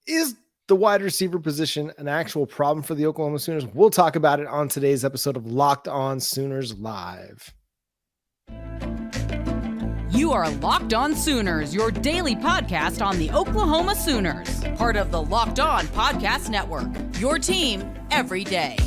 Is the wide receiver position an actual problem for the Oklahoma Sooners? We'll talk about it on today's episode of Locked On Sooners Live. You are Locked On Sooners, your daily podcast on the Oklahoma Sooners, part of the Locked On Podcast Network, your team every day.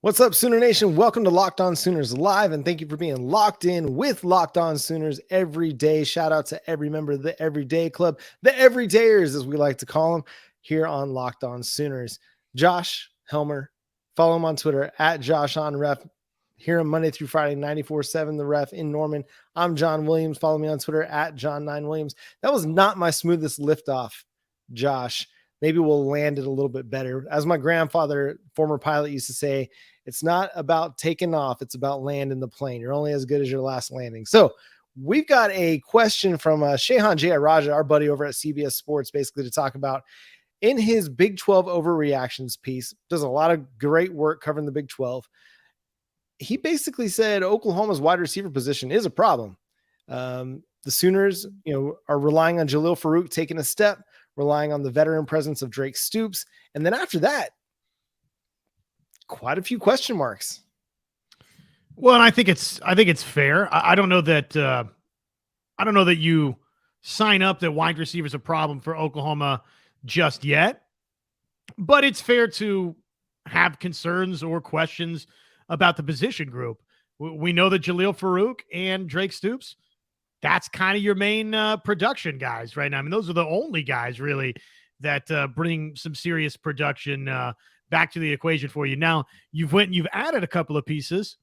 What's up, Sooner Nation? Welcome to Locked On Sooners Live, and thank you for being locked in with Locked On Sooners every day. Shout out to every member of the Everyday Club, the Everydayers, as we like to call them, here on Locked On Sooners. Josh Helmer, follow him on Twitter, at JoshOnRef. Hear him Monday through Friday, 94.7 The Ref in Norman. I'm John Williams. Follow me on Twitter, at John9Williams. That was not my smoothest liftoff, Josh. Maybe we'll land it a little bit better. As my grandfather, former pilot, used to say, it's not about taking off. It's about landing the plane. You're only as good as your last landing. So we've got a question from Shehan Jayaraja, our buddy over at CBS Sports, basically to talk about in his Big 12 overreactions piece. Does a lot of great work covering the Big 12. He basically said Oklahoma's wide receiver position is a problem. The Sooners, are relying on Jalil Farouk taking a step, relying on the veteran presence of Drake Stoops. And then after that, quite a few question marks. Well, and I think it's fair. I don't know that you sign up that wide receiver is a problem for Oklahoma just yet, but it's fair to have concerns or questions about the position group. We know that Jalil Farouk and Drake Stoops, that's kind of your main production guys right now. I mean, those are the only guys really that bring some serious production back to the equation for you. Now, you've added a couple of pieces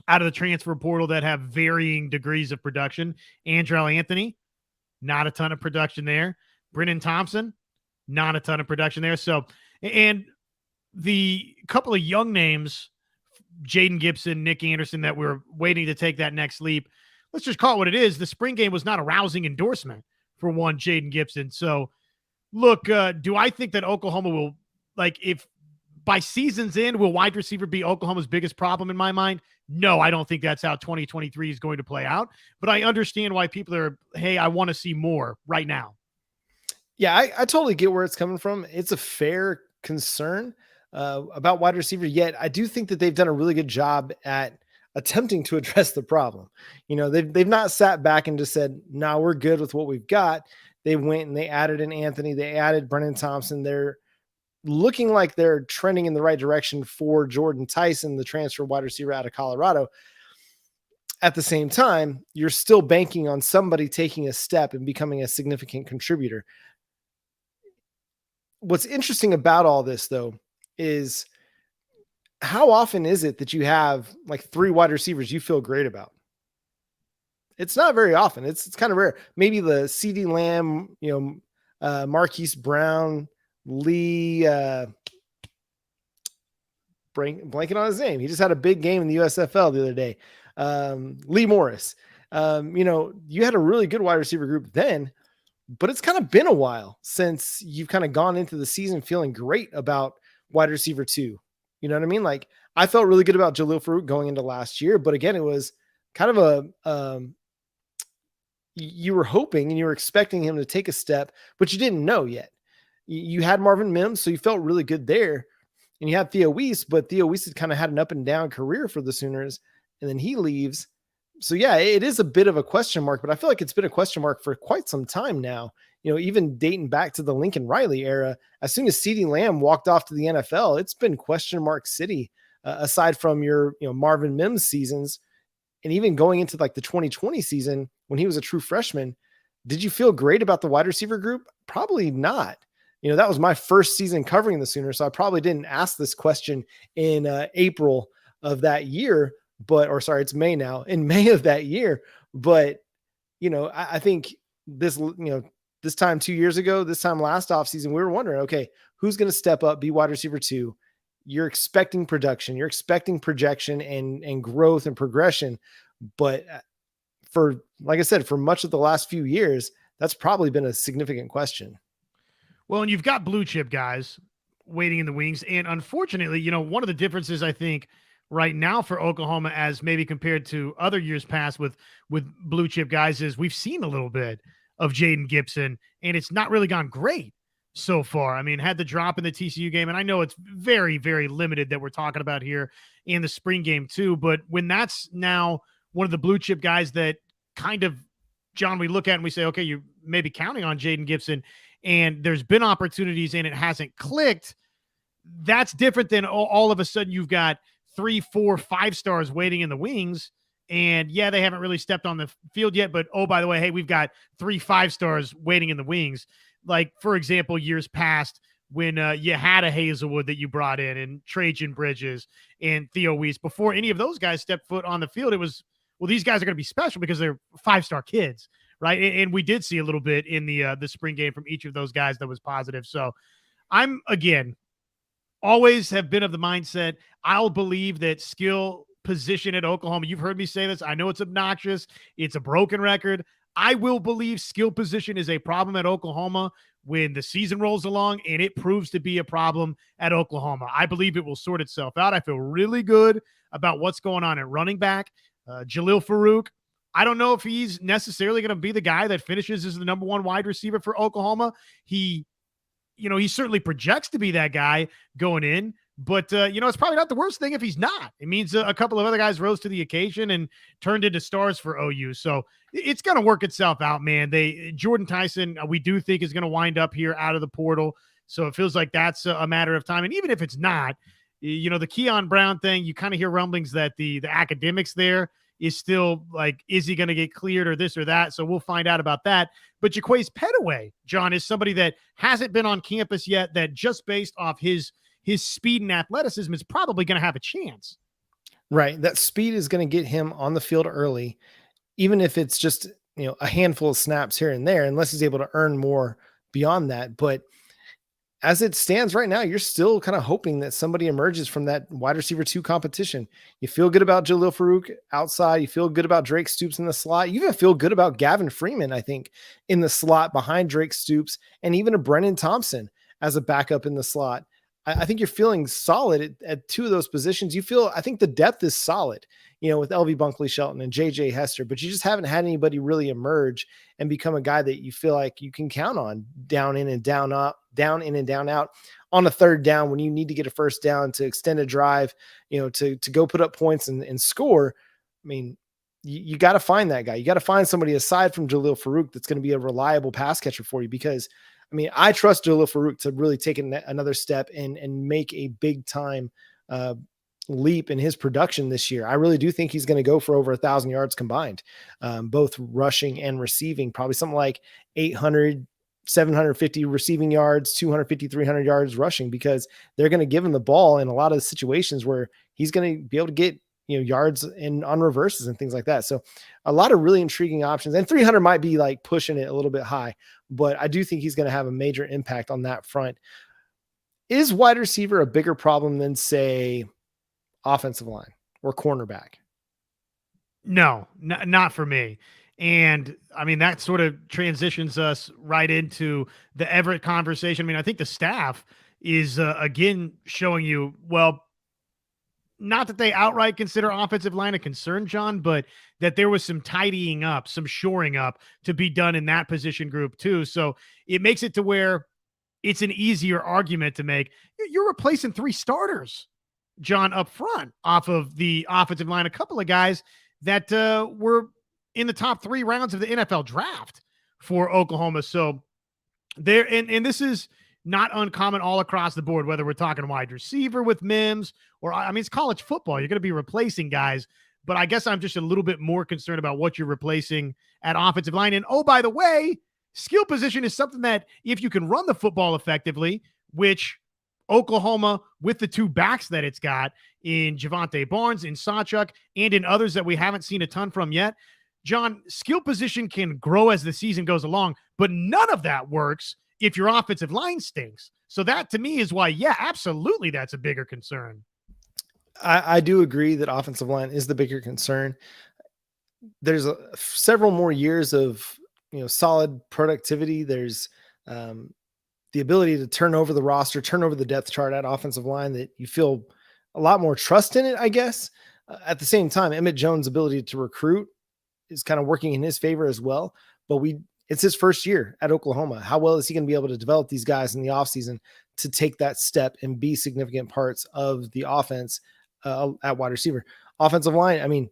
out of the transfer portal that have varying degrees of production. Andrell Anthony, not a ton of production there. Brennan Thompson, not a ton of production there. So, and the couple of young names, Jaden Gibson, Nick Anderson, that we're waiting to take that next leap. Let's just call it what it is. The spring game was not a rousing endorsement for one Jaden Gibson. So, look, do I think that Oklahoma will, if by season's end, will wide receiver be Oklahoma's biggest problem in my mind? No, I don't think that's how 2023 is going to play out. But I understand why people are, hey, I want to see more right now. Yeah, I totally get where it's coming from. It's a fair concern about wide receiver, yet I do think that they've done a really good job at attempting to address the problem. They've not sat back and just said, nah, we're good with what we've got. They went and they added an Anthony, they added Brennan Thompson. They're looking like they're trending in the right direction for Jordan Tyson, the transfer wide receiver out of Colorado. At the same time, you're still banking on somebody taking a step and becoming a significant contributor. What's interesting about all this, though, is how often is it that you have three wide receivers you feel great about? It's not very often. It's kind of rare. Maybe the CD Lamb, Marquise Brown, Lee, blanking on his name. He just had a big game in the USFL the other day. Lee Morris. You had a really good wide receiver group then, but it's kind of been a while since you've kind of gone into the season feeling great about wide receiver 2. You know what I mean? I felt really good about Jalil Farouk going into last year, but again, it was kind of you were hoping and you were expecting him to take a step, but you didn't know yet. You had Marvin Mims, so you felt really good there. And you had Theo Weiss, but Theo Weiss had kind of had an up and down career for the Sooners, and then he leaves. So yeah, it is a bit of a question mark, but I feel like it's been a question mark for quite some time now. Even dating back to the Lincoln Riley era, as soon as CeeDee Lamb walked off to the NFL, it's been question mark city, aside from your, Marvin Mims seasons. And even going into the 2020 season when he was a true freshman, did you feel great about the wide receiver group? Probably not. That was my first season covering the Sooners, so I probably didn't ask this question in April of that year, it's May now, in May of that year. But, I think this time 2 years ago, this time last offseason, we were wondering, okay, who's going to step up, be wide receiver 2? You're expecting production, you're expecting projection and growth and progression. But like I said, for much of the last few years, that's probably been a significant question. Well, and you've got blue chip guys waiting in the wings. And unfortunately, one of the differences I think right now for Oklahoma, as maybe compared to other years past with blue chip guys, is we've seen a little bit of Jaden Gibson, and it's not really gone great so far. I mean, had the drop in the TCU game, and I know it's very, very limited that we're talking about here in the spring game too, but when that's now one of the blue chip guys that kind of, John, we look at and we say, okay, you may be counting on Jaden Gibson, and there's been opportunities and it hasn't clicked. That's different than all of a sudden you've got 3, 4, 5 stars waiting in the wings. And yeah, they haven't really stepped on the field yet, but oh, by the way, hey, we've got 3, 5 stars waiting in the wings. Like, for example, years past when you had a Hazelwood that you brought in and Trajan Bridges and Theo Weiss, before any of those guys stepped foot on the field, it was, well, these guys are going to be special because they're 5-star kids, right? And we did see a little bit in the spring game from each of those guys that was positive. So I'm, again, always have been of the mindset, I'll believe that skill position at Oklahoma, you've heard me say this, I know it's obnoxious, it's a broken record. I will believe skill position is a problem at Oklahoma when the season rolls along and it proves to be a problem at Oklahoma. I believe it will sort itself out. I feel really good about what's going on at running back. Jalil Farouk, I don't know if he's necessarily going to be the guy that finishes as the number 1 wide receiver for Oklahoma. He certainly projects to be that guy going in, but it's probably not the worst thing if he's not. It means a couple of other guys rose to the occasion and turned into stars for OU. So it's going to work itself out, man. Jordan Tyson, we do think is going to wind up here out of the portal. So it feels like that's a matter of time. And even if it's not, the Keon Brown thing, you kind of hear rumblings that the academics there is still like, is he going to get cleared or this or that? So we'll find out about that. But Jaquays Petaway, John, is somebody that hasn't been on campus yet, that just based off his speed and athleticism is probably going to have a chance. Right. That speed is going to get him on the field early, even if it's just, a handful of snaps here and there, unless he's able to earn more beyond that. But as it stands right now, you're still kind of hoping that somebody emerges from that wide receiver 2 competition. You feel good about Jalil Farouk outside. You feel good about Drake Stoops in the slot. You even feel good about Gavin Freeman, I think, in the slot behind Drake Stoops, and even a Brennan Thompson as a backup in the slot. I think you're feeling solid at 2 of those positions. I think the depth is solid, with LV Bunkley Shelton and JJ Hester, but you just haven't had anybody really emerge and become a guy that you feel like you can count on down in and down out on a third down when you need to get a first down to extend a drive, to go put up points and score. I mean, you got to find that guy. You got to find somebody aside from Jalil Farouk that's going to be a reliable pass catcher for you, because I trust Jalil Farouk to really take another step and make a big time leap in his production this year. I really do think he's going to go for over 1,000 yards combined, both rushing and receiving, probably something like 800, 750 receiving yards, 250, 300 yards rushing, because they're going to give him the ball in a lot of situations where he's going to be able to get, yards on reverses and things like that. So a lot of really intriguing options, and 300 might be like pushing it a little bit high, but I do think he's going to have a major impact on that front. Is wide receiver a bigger problem than, say, offensive line or cornerback? No, not for me. And that sort of transitions us right into the Everett conversation. I think the staff is again showing you, well, not that they outright consider offensive line a concern, John, but that there was some tidying up, some shoring up to be done in that position group too. So it makes it to where it's an easier argument to make. You're replacing 3 starters, John, up front off of the offensive line, a couple of guys that were in the top 3 rounds of the NFL draft for Oklahoma. So there, and this is not uncommon all across the board, whether we're talking wide receiver with Mims or, it's college football. You're going to be replacing guys, but I guess I'm just a little bit more concerned about what you're replacing at offensive line. And oh, by the way, skill position is something that if you can run the football effectively, which Oklahoma, with the 2 backs that it's got in Javonte Barnes, in Sawchuk, and in others that we haven't seen a ton from yet, John, skill position can grow as the season goes along, but none of that works if your offensive line stinks. So that to me is why, yeah, absolutely, that's a bigger concern. I do agree that offensive line is the bigger concern. There's several more years of solid productivity. There's the ability to turn over the roster, turn over the depth chart at offensive line, that you feel a lot more trust in it, I guess. At the same time, Emmett Jones' ability to recruit is kind of working in his favor as well. But it's his first year at Oklahoma. How well is he going to be able to develop these guys in the offseason to take that step and be significant parts of the offense at wide receiver? Offensive line, I mean,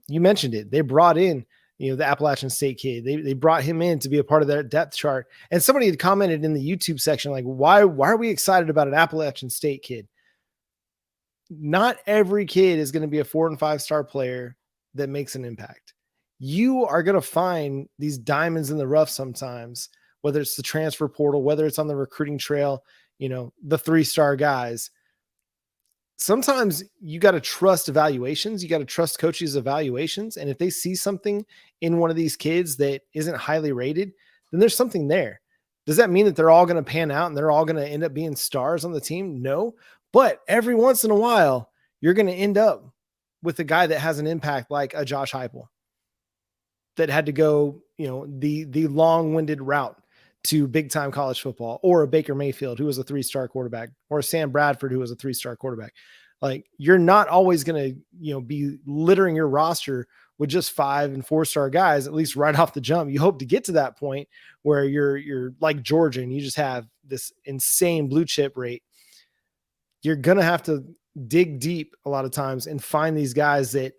you mentioned it. They brought in, the Appalachian State kid. They brought him in to be a part of their depth chart. And somebody had commented in the YouTube section, like, why are we excited about an Appalachian State kid? Not every kid is going to be a 4 and 5 star player that makes an impact. You are going to find these diamonds in the rough sometimes, whether it's the transfer portal, whether it's on the recruiting trail, the 3-star guys. Sometimes you got to trust evaluations. You got to trust coaches' evaluations. And if they see something in one of these kids that isn't highly rated, then there's something there. Does that mean that they're all going to pan out and they're all going to end up being stars on the team? No. But every once in a while, you're going to end up with a guy that has an impact like a Josh Heupel that had to go, the long-winded route to big-time college football, or a Baker Mayfield who was a 3-star quarterback, or a Sam Bradford who was a 3-star quarterback. Like, you're not always going to, be littering your roster with just 5 and 4-star guys, at least right off the jump. You hope to get to that point where you're like Georgia and you just have this insane blue chip rate. You're going to have to dig deep a lot of times and find these guys that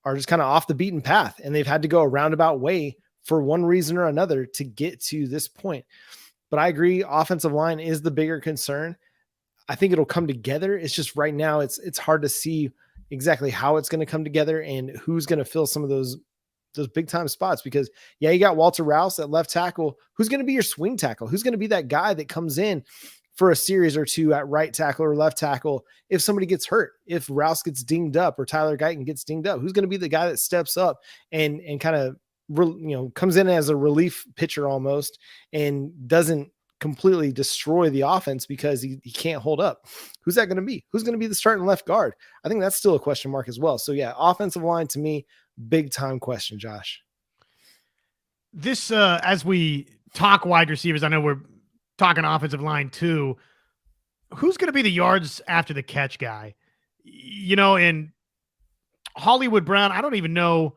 are just kind of off the beaten path, and they've had to go a roundabout way for one reason or another to get to this point. But I agree, offensive line is the bigger concern. I think it'll come together. It's just right now it's hard to see exactly how it's going to come together and who's going to fill some of those big time spots, because you got Walter Rouse at left tackle. Who's going to be your swing tackle? Who's going to be that guy that comes in for a series or two at right tackle or left tackle if somebody gets hurt, if Rouse gets dinged up or Tyler Guyton gets dinged up? Who's going to be the guy that steps up and kind of comes in as a relief pitcher almost and doesn't completely destroy the offense because he can't hold up? Who's that going to be? Who's going to be the starting left guard? I think that's still a question mark as well. So yeah, offensive line to me, big time question, Josh. This, as we talk wide receivers, I know we're talking offensive line too. Who's going to be the yards after the catch guy? And Hollywood Brown, I don't even know,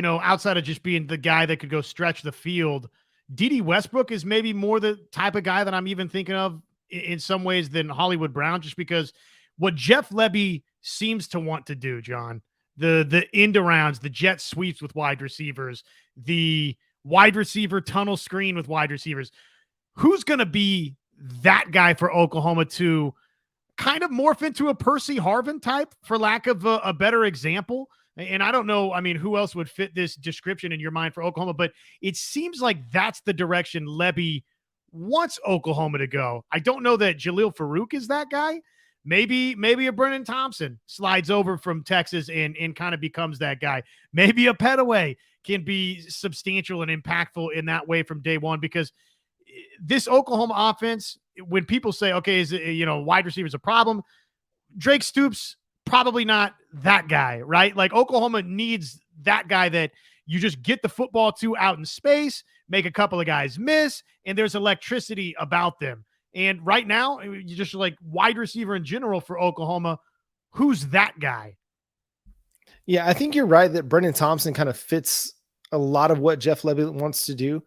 outside of just being the guy that could go stretch the field. D.D. Westbrook is maybe more the type of guy that I'm even thinking of in some ways than Hollywood Brown, just because what Jeff Lebby seems to want to do, John, the end arounds, the jet sweeps with wide receivers, the wide receiver tunnel screen with wide receivers. Who's going to be that guy for Oklahoma to kind of morph into a Percy Harvin type, for lack of a better example? And I don't know, who else would fit this description in your mind for Oklahoma, but it seems like that's the direction Lebby wants Oklahoma to go. I don't know that Jalil Farouk is that guy. Maybe a Brennan Thompson slides over from Texas and kind of becomes that guy. Maybe a Petaway can be substantial and impactful in that way from day one, because this Oklahoma offense, when people say, okay, is it, wide receiver is a problem, Drake Stoops, probably not that guy, right? Like, Oklahoma needs that guy that you just get the football to out in space, make a couple of guys miss, and there's electricity about them. And right now, you just like wide receiver in general for Oklahoma. Who's that guy? Yeah, I think you're right that Brennan Thompson kind of fits a lot of what Jeff Lebby wants to do.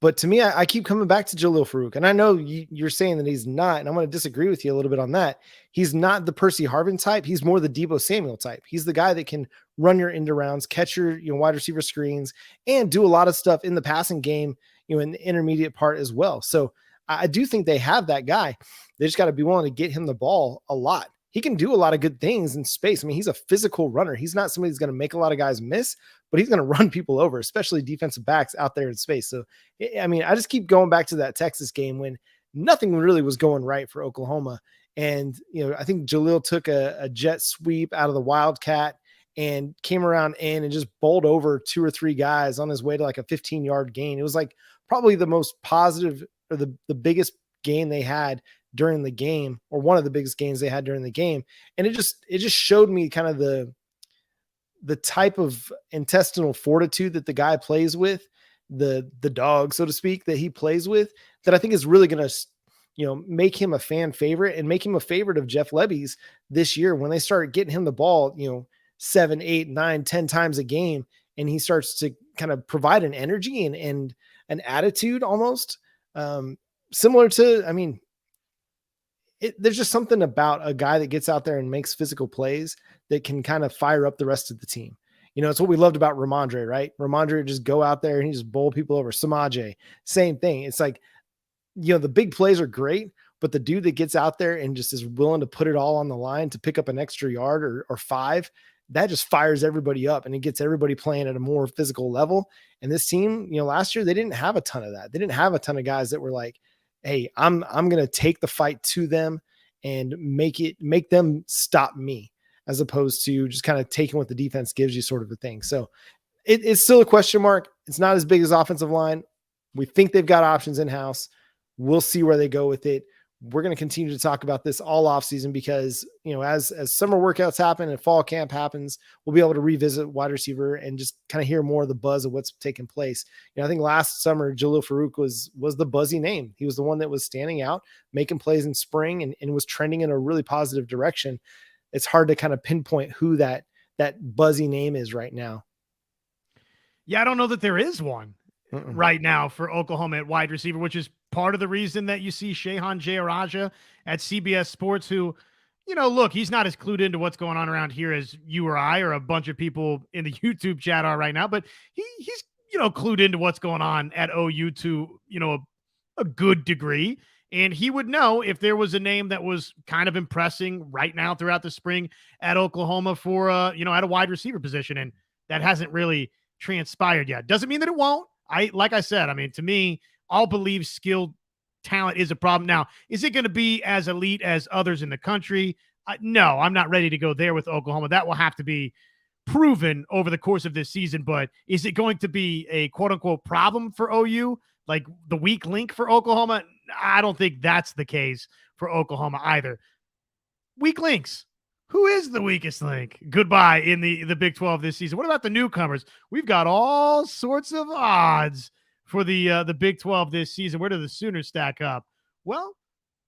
But to me, I keep coming back to Jalil Farouk. And I know you're saying that he's not, and I'm going to disagree with you a little bit on that. He's not the Percy Harvin type. He's more the Deebo Samuel type. He's the guy that can run your end arounds, catch your wide receiver screens, and do a lot of stuff in the passing game, in the intermediate part as well. So I do think they have that guy. They just got to be willing to get him the ball a lot. He can do a lot of good things in space. He's a physical runner. He's not somebody who's going to make a lot of guys miss, but he's going to run people over, especially defensive backs out there in space. So, I just keep going back to that Texas game when nothing really was going right for Oklahoma. And, I think Jalil took a jet sweep out of the Wildcat and came around in and just bowled over 2 or 3 guys on his way to like a 15-yard gain. It was like probably the most positive, or the biggest gain they had during the game, or one of the biggest gains they had during the game. And it just showed me kind of the type of intestinal fortitude that the guy plays with, the dog, so to speak, that he plays with, that I think is really going to, make him a fan favorite and make him a favorite of Jeff Lebby's this year when they start getting him the ball, 7, 8, 9, 10 times a game. And he starts to kind of provide an energy and an attitude almost similar to, there's just something about a guy that gets out there and makes physical plays that can kind of fire up the rest of the team. It's what we loved about Ramondre, right? Ramondre would just go out there and he just bowl people over. Samaje, same thing. It's like, the big plays are great, but the dude that gets out there and just is willing to put it all on the line to pick up an extra yard or 5, that just fires everybody up and it gets everybody playing at a more physical level. And this team, last year, they didn't have a ton of that. They didn't have a ton of guys that were like, hey, I'm going to take the fight to them and make them stop me, as opposed to just kind of taking what the defense gives you sort of a thing. So it's still a question mark. It's not as big as offensive line. We think they've got options in-house. We'll see where they go with it. We're going to continue to talk about this all off season because, as summer workouts happen and fall camp happens, we'll be able to revisit wide receiver and just kind of hear more of the buzz of what's taking place. I think last summer, Jalil Farouk was the buzzy name. He was the one that was standing out, making plays in spring and was trending in a really positive direction. It's hard to kind of pinpoint who that buzzy name is right now. Yeah, I don't know that there is one right now for Oklahoma at wide receiver, which is part of the reason that you see Shehan Jayaraja at CBS Sports, who, look, he's not as clued into what's going on around here as you or I or a bunch of people in the YouTube chat are right now, but he's clued into what's going on at OU to, a good degree. And he would know if there was a name that was kind of impressing right now throughout the spring at Oklahoma for, at a wide receiver position. And that hasn't really transpired yet. Doesn't mean that it won't. Like I said, to me, I'll believe skilled talent is a problem. Now, is it going to be as elite as others in the country? No, I'm not ready to go there with Oklahoma. That will have to be proven over the course of this season. But is it going to be a quote unquote problem for OU? Like the weak link for Oklahoma? I don't think that's the case for Oklahoma either. Weak links. Who is the weakest link? Goodbye in the Big 12 this season. What about the newcomers? We've got all sorts of odds for the Big 12 this season. Where do the Sooners stack up? Well,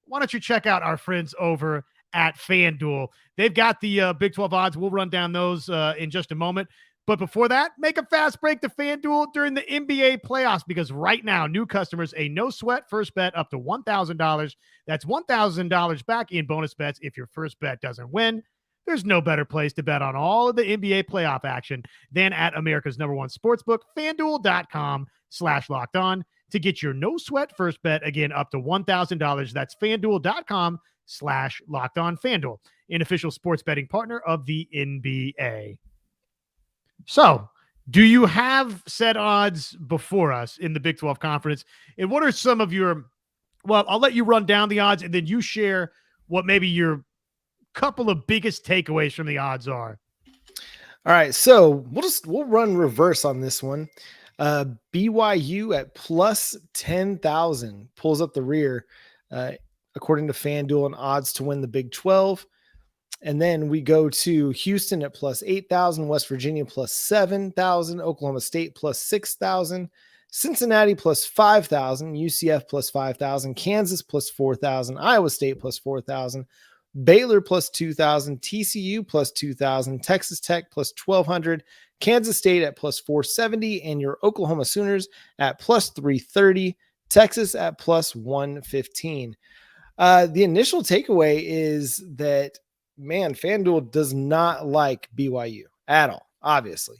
why don't you check out our friends over at FanDuel? They've got the Big 12 odds. We'll run down those in just a moment. But before that, make a fast break to FanDuel during the NBA playoffs, because right now, new customers, a no-sweat first bet up to $1,000. That's $1,000 back in bonus bets if your first bet doesn't win. There's no better place to bet on all of the NBA playoff action than at America's #1 sportsbook, FanDuel.com/LockedOn, to get your no-sweat first bet, again, up to $1,000. That's FanDuel.com/LockedOn. FanDuel, an official sports betting partner of the NBA. So, do you have set odds before us in the Big 12 Conference? And what are some of your, well, I'll let you run down the odds and then you share what maybe your couple of biggest takeaways from the odds are. All right, so we'll run reverse on this one. BYU at plus 10,000 pulls up the rear, according to FanDuel, and odds to win the Big 12. And then we go to Houston at plus 8,000, West Virginia plus 7,000, Oklahoma State plus 6,000, Cincinnati plus 5,000, UCF plus 5,000, Kansas plus 4,000, Iowa State plus 4,000, Baylor plus 2,000, TCU plus 2,000, Texas Tech plus 1,200, Kansas State at plus 470, and your Oklahoma Sooners at plus 330, Texas at plus 115. The initial takeaway is that, man, FanDuel does not like BYU at all, obviously.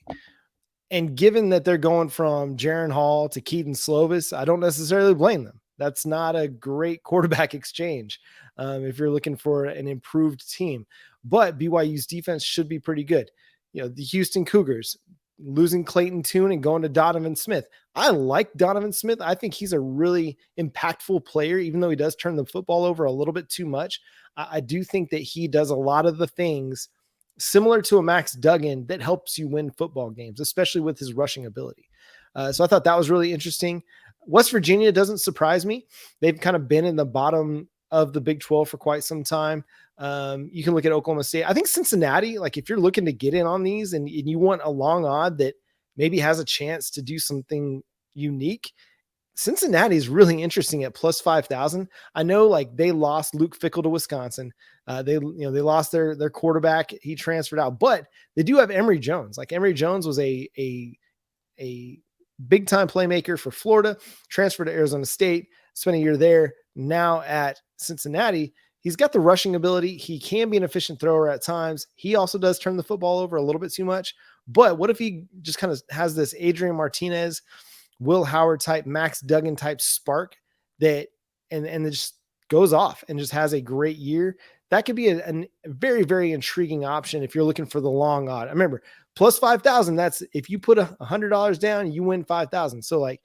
And given that they're going from Jaron Hall to Keaton Slovis, I don't necessarily blame them. That's not a great quarterback exchange if you're looking for an improved team. But BYU's defense should be pretty good. The Houston Cougars losing Clayton Tune and going to Donovan Smith. I like Donovan Smith. I think he's a really impactful player, even though he does turn the football over a little bit too much. I do think that he does a lot of the things similar to a Max Duggan that helps you win football games, especially with his rushing ability. So I thought that was really interesting. West Virginia doesn't surprise me. They've kind of been in the bottom of the Big 12 for quite some time. You can look at Oklahoma State. I think Cincinnati, like if you're looking to get in on these and you want a long odd that maybe has a chance to do something unique, Cincinnati is really interesting at plus 5,000. I know like they lost Luke Fickell to Wisconsin. They lost their quarterback. He transferred out, but they do have Emory Jones. Like Emory Jones was a big time playmaker for Florida, transferred to Arizona State, spent a year there. Now at Cincinnati, he's got the rushing ability. He can be an efficient thrower at times. He also does turn the football over a little bit too much. But what if he just kind of has this Adrian Martinez, Will Howard type, Max Duggan type spark that and it just goes off and just has a great year? That could be a very, very intriguing option if you're looking for the long odd. I remember plus 5,000. That's if you put $100 down, you win 5,000. So like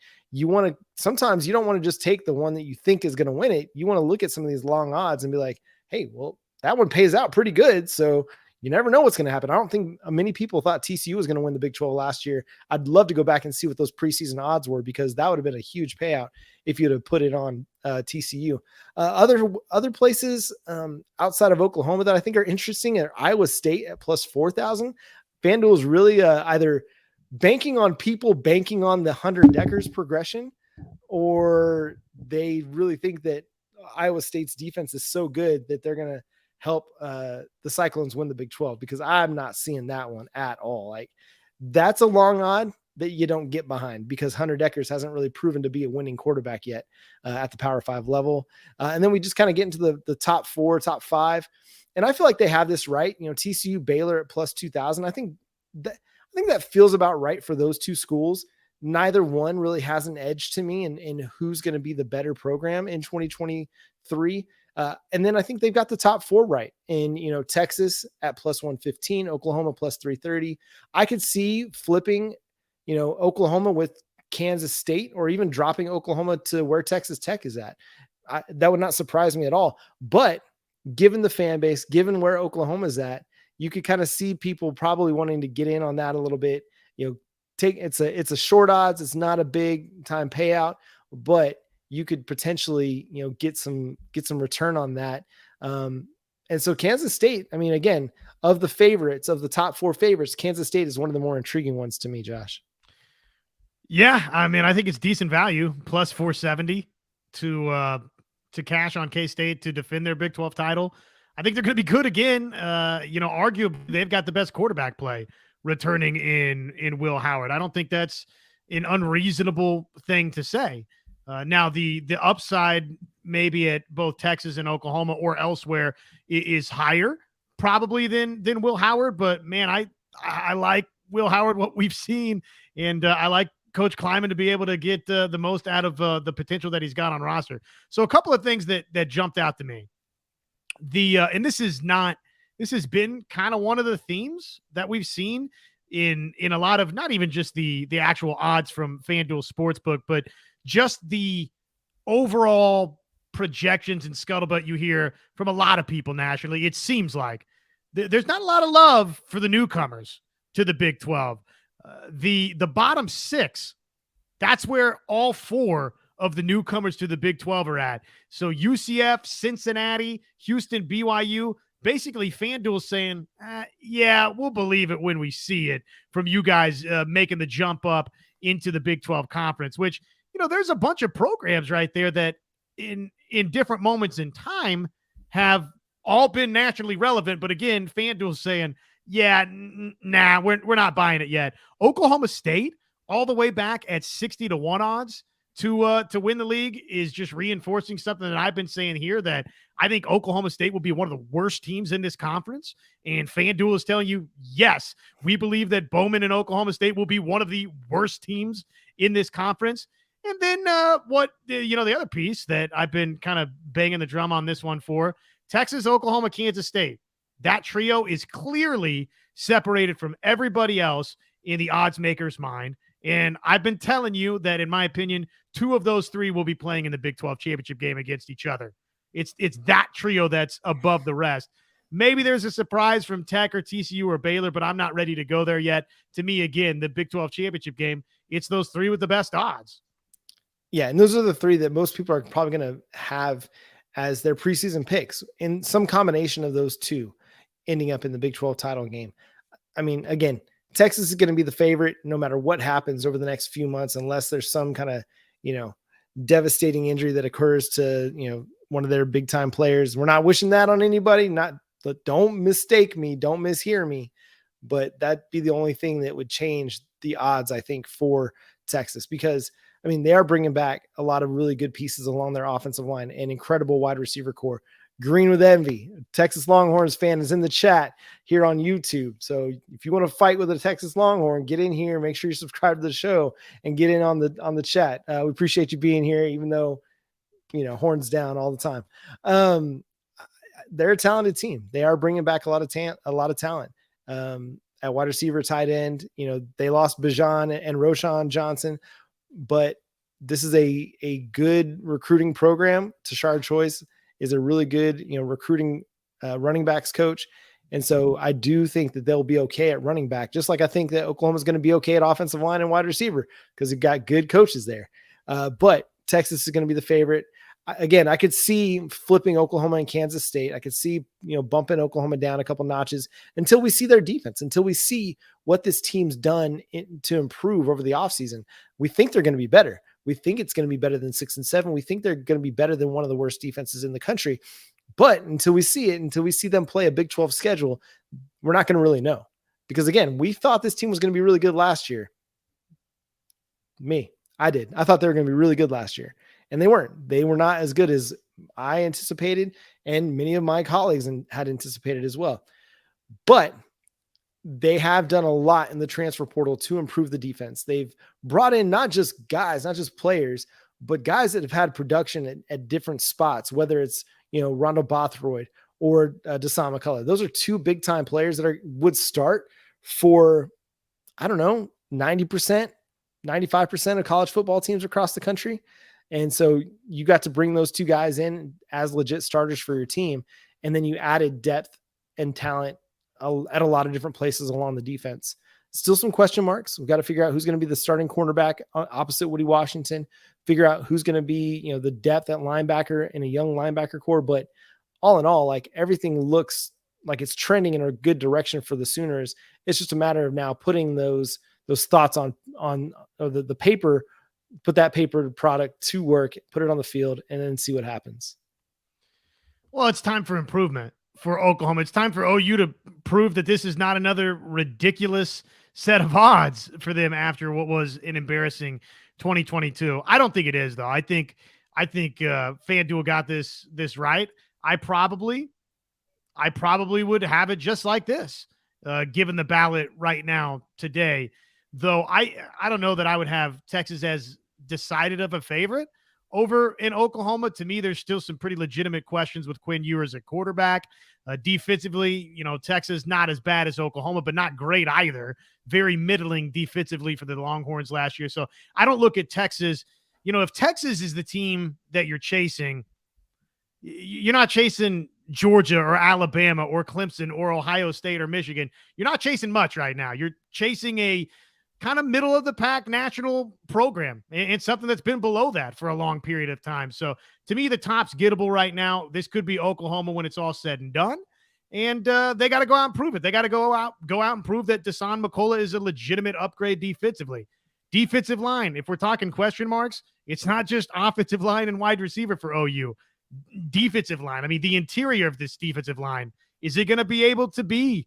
sometimes you don't want to just take the one that you think is going to win it. You want to look at some of these long odds and be like, hey, well, that one pays out pretty good. So you never know what's going to happen. I don't think many people thought TCU was going to win the Big 12 last year. I'd love to go back and see what those preseason odds were, because that would have been a huge payout if you'd have put it on TCU. Other places outside of Oklahoma that I think are interesting are Iowa State at plus 4,000. FanDuel is really either banking on people banking on the 100 Deckers progression, or they really think that Iowa State's defense is so good that they're going to help the Cyclones win the Big 12, because I'm not seeing that one at all. Like that's a long odd that you don't get behind, because Hunter Deckers hasn't really proven to be a winning quarterback yet at the Power 5 level. And then we just kind of get into the top 4, top 5. And I feel like they have this right. TCU, Baylor at plus 2,000. I think that feels about right for those two schools. Neither one really has an edge to me in who's going to be the better program in 2023. And then I think they've got the top 4 right in, Texas at plus 115, Oklahoma plus 330. I could see flipping, Oklahoma with Kansas State, or even dropping Oklahoma to where Texas Tech is at. That would not surprise me at all. But given the fan base, given where Oklahoma is at, you could kind of see people probably wanting to get in on that a little bit. It's a short odds. It's not a big time payout, but you could potentially, get some return on that. And so Kansas State, I mean, again, of the favorites, of the top 4 favorites, Kansas State is one of the more intriguing ones to me, Josh. Yeah. I mean, I think it's decent value, plus 470 to cash on K-State to defend their Big 12 title. I think they're going to be good again. Arguably they've got the best quarterback play returning in Will Howard. I don't think that's an unreasonable thing to say. Now the upside maybe at both Texas and Oklahoma or elsewhere is higher probably than Will Howard, but man, I like Will Howard, what we've seen, and I like Coach Kleiman to be able to get the most out of the potential that he's got on roster. So a couple of things that jumped out to me. And this has been kind of one of the themes that we've seen in a lot of, not even just the actual odds from FanDuel Sportsbook, but just the overall projections and scuttlebutt you hear from a lot of people nationally. It seems like there's not a lot of love for the newcomers to the Big 12. The bottom 6, that's where all 4 of the newcomers to the Big 12 are at. So UCF, Cincinnati, Houston, BYU, basically FanDuel saying, yeah, we'll believe it when we see it from you guys making the jump up into the Big 12 conference, which, there's a bunch of programs right there that in different moments in time have all been nationally relevant. But again, FanDuel's saying, yeah, nah, we're not buying it yet. Oklahoma State, all the way back at 60 to 1 odds to win the league, is just reinforcing something that I've been saying here, that I think Oklahoma State will be one of the worst teams in this conference. And FanDuel is telling you, yes, we believe that Bowman and Oklahoma State will be one of the worst teams in this conference. And then the other piece that I've been kind of banging the drum on this one for, Texas, Oklahoma, Kansas State. That trio is clearly separated from everybody else in the odds maker's mind. And I've been telling you that, in my opinion, 2 of those 3 will be playing in the Big 12 championship game against each other. It's that trio that's above the rest. Maybe there's a surprise from Tech or TCU or Baylor, but I'm not ready to go there yet. To me, again, the Big 12 championship game, it's those 3 with the best odds. Yeah, and those are the 3 that most people are probably going to have as their preseason picks, in some combination of those 2 ending up in the Big 12 title game. I mean, again, Texas is going to be the favorite no matter what happens over the next few months, unless there's some kind of, devastating injury that occurs to, one of their big time players. We're not wishing that on anybody. Don't mistake me. Don't mishear me. But that'd be the only thing that would change the odds, I think, for Texas, because they are bringing back a lot of really good pieces along their offensive line and incredible wide receiver core. Green with Envy, Texas Longhorns fan, is in the chat here on YouTube. So if you want to fight with a Texas Longhorn, get in here, make sure you subscribe to the show and get in on the chat. We appreciate you being here, even though, horns down all the time. They're a talented team. They are bringing back a lot of talent. At wide receiver, tight end, they lost Bijan and Roshan Johnson, but this is a good recruiting program. Tashard Choice is a really good, recruiting running backs coach. And so I do think that they'll be okay at running back, just like I think that Oklahoma's going to be okay at offensive line and wide receiver because they've got good coaches there. But Texas is going to be the favorite. Again, I could see flipping Oklahoma and Kansas State. I could see, bumping Oklahoma down a couple notches until we see their defense, until we see what this team's done to improve over the offseason. We think they're going to be better. We think it's going to be better than 6 and 7. We think they're going to be better than one of the worst defenses in the country. But until we see them play a Big 12 schedule, we're not going to really know. Because again, we thought this team was going to be really good last year. I did. I thought they were going to be really good last year. And they weren't. They were not as good as I anticipated, and many of my colleagues had anticipated as well. But they have done a lot in the transfer portal to improve the defense. They've brought in not just guys, not just players, but guys that have had production at different spots, whether it's, Rondo Bothroyd or Dasan McCullough. Those are two big time players that would start for, 90%, 95% of college football teams across the country. And so you got to bring those two guys in as legit starters for your team. And then you added depth and talent at a lot of different places along the defense. Still some question marks. We've got to figure out who's going to be the starting cornerback opposite Woody Washington, figure out who's going to be, the depth at linebacker in a young linebacker core. But all in all, like, everything looks like it's trending in a good direction for the Sooners. It's just a matter of now putting those thoughts on the paper, put that paper product to work, put it on the field, and then see what happens. Well, it's time for improvement for Oklahoma. It's time for OU to prove that this is not another ridiculous set of odds for them after what was an embarrassing 2022. I don't think it is, though. I think FanDuel got this right. I probably would have it just like this, given the ballot right now today. Though I don't know that I would have Texas as decided of a favorite over in Oklahoma. To me, there's still some pretty legitimate questions with Quinn Ewers at quarterback. Defensively, Texas not as bad as Oklahoma, but not great either. Very middling defensively for the Longhorns last year. So I don't look at Texas. If Texas is the team that you're chasing, you're not chasing Georgia or Alabama or Clemson or Ohio State or Michigan. You're not chasing much right now. You're chasing a kind of middle of the pack national program and something that's been below that for a long period of time. So to me, the top's gettable right now. This could be Oklahoma when it's all said and done. And they got to go out and prove it. They got to go out and prove that Dasan McCullough is a legitimate upgrade defensively. Defensive line, if we're talking question marks, it's not just offensive line and wide receiver for OU. Defensive line. The interior of this defensive line, is it going to be able to be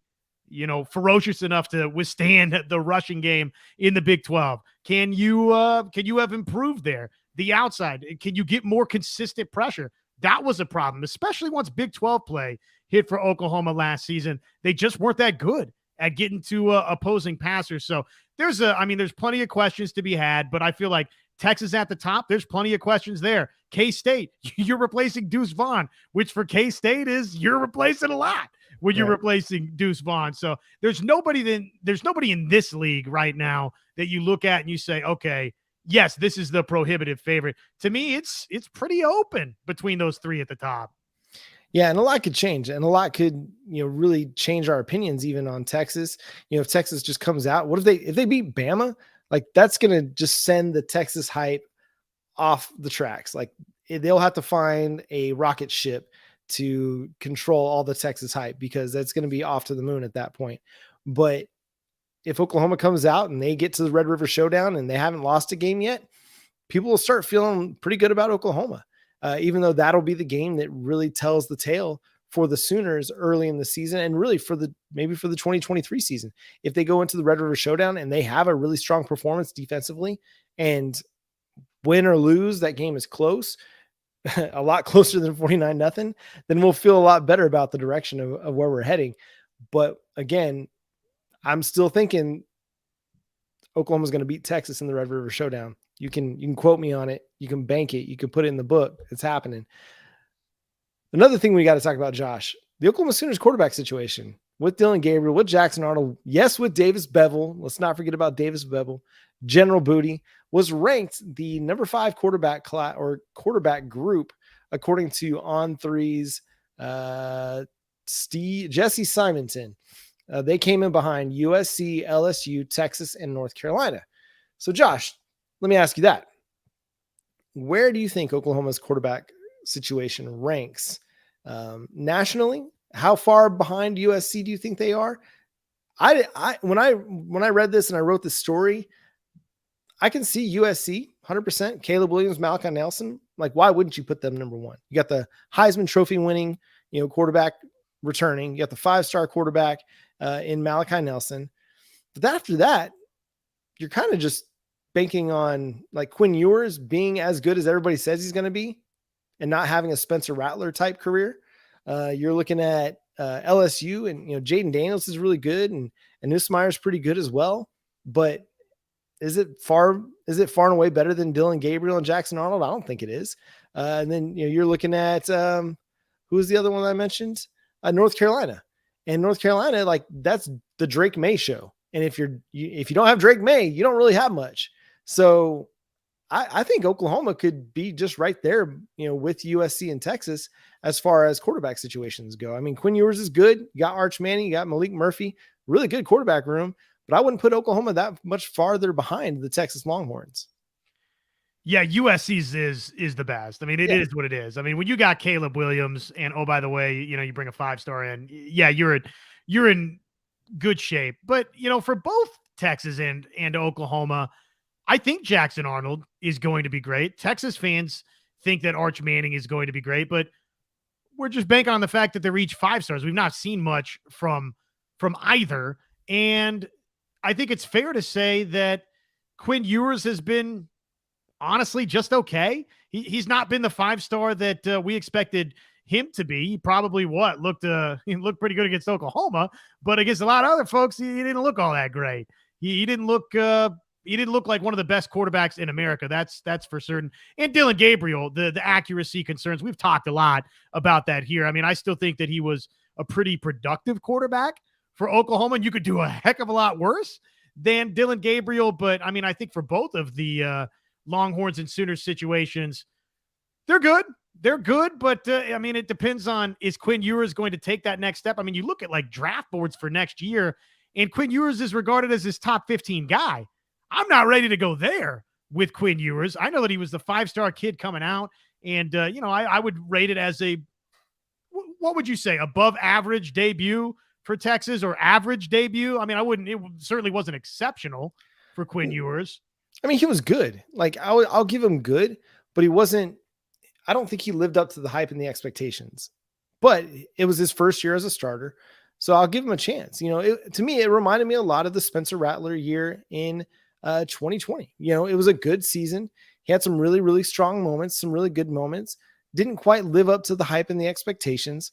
ferocious enough to withstand the rushing game in the Big 12? Can you have improved there? The outside, can you get more consistent pressure? That was a problem, especially once Big 12 play hit for Oklahoma last season. They just weren't that good at getting to opposing passers. So there's plenty of questions to be had, but I feel like Texas at the top, there's plenty of questions there. K-State, you're replacing Deuce Vaughn, which for K-State is you're replacing a lot when you're replacing Deuce Vaughn. So there's nobody in this league right now that you look at and you say, okay, yes, this is the prohibitive favorite. To me, it's pretty open between those three at the top. Yeah, and a lot could change, and a lot could, really change our opinions even on Texas. If Texas just comes out, if they beat Bama, like, that's going to just send the Texas hype off the tracks. Like, they'll have to find a rocket ship to control all the Texas hype, because that's going to be off to the moon at that point. But if Oklahoma comes out and they get to the Red River Showdown and they haven't lost a game yet, people will start feeling pretty good about Oklahoma, even though that'll be the game that really tells the tale for the Sooners early in the season, and really maybe for the 2023 season. If they go into the Red River Showdown and they have a really strong performance defensively, and win or lose, that game is close, a lot closer than 49-0, then we'll feel a lot better about the direction of where we're heading. But again, I'm still thinking Oklahoma's going to beat Texas in the Red River Showdown. You can quote me on it. You can bank it. You can put it in the book. It's happening. Another thing we got to talk about, Josh, the Oklahoma Sooners quarterback situation with Dillon Gabriel, with Jackson Arnold, yes, with Davis Bevell. Let's not forget about Davis Bevell. General Booty was ranked the number 5 quarterback class or quarterback group, according to On3's Jesse Simonton. They came in behind USC, LSU, Texas, and North Carolina. So, Josh, let me ask you that. Where do you think Oklahoma's quarterback situation ranks nationally? How far behind USC do you think they are? When I read this and I wrote this story, I can see USC 100%. Caleb Williams, Malachi Nelson. Like, why wouldn't you put them number 1? You got the Heisman Trophy winning, quarterback returning. You got the 5-star quarterback in Malachi Nelson. But after that, you're kind of just banking on like Quinn Ewers being as good as everybody says he's going to be, and not having a Spencer Rattler type career. You're looking at LSU, and Jaden Daniels is really good, and Nussmeier's pretty good as well. But is it far and away better than Dillon Gabriel and Jackson Arnold? I don't think it is. And then you're looking at who's the other one I mentioned? North Carolina. And North Carolina, like, that's the Drake May show. And if you don't have Drake May, you don't really have much. So I think Oklahoma could be just right there, with USC and Texas as far as quarterback situations go. I mean, Quinn Ewers is good. You got Arch Manning, you got Malik Murphy, really good quarterback room, but I wouldn't put Oklahoma that much farther behind the Texas Longhorns. Yeah, USC's is the best. I mean, it is what it is. I mean, when you got Caleb Williams, and oh, by the way, you bring a 5-star in, yeah, you're in good shape. But for both Texas and Oklahoma, I think Jackson Arnold is going to be great. Texas fans think that Arch Manning is going to be great, but we're just banking on the fact that they're each 5-stars. We've not seen much from either. And I think it's fair to say that Quinn Ewers has been honestly just okay. He's not been the 5-star that we expected him to be. He probably looked pretty good against Oklahoma, but against a lot of other folks, he didn't look all that great. He didn't look like one of the best quarterbacks in America. That's for certain. And Dillon Gabriel, the accuracy concerns, we've talked a lot about that here. I mean, I still think that he was a pretty productive quarterback for Oklahoma, and you could do a heck of a lot worse than Dillon Gabriel. But I mean, I think for both of the Longhorns and Sooners situations, they're good. They're good, but I mean, it depends on, is Quinn Ewers going to take that next step? I mean, you look at like draft boards for next year, and Quinn Ewers is regarded as his top 15 guy. I'm not ready to go there with Quinn Ewers. I know that he was the 5-star kid coming out, and I would rate it as what would you say, above average debut for Texas, or average debut? I mean, it certainly wasn't exceptional for Quinn Ewers. I mean, he was good. Like, I'll give him good, but he wasn't. I don't think he lived up to the hype and the expectations. But it was his first year as a starter, so I'll give him a chance. To me, it reminded me a lot of the Spencer Rattler year in 2020. It was a good season. He had some really, really strong moments, some really good moments. Didn't quite live up to the hype and the expectations.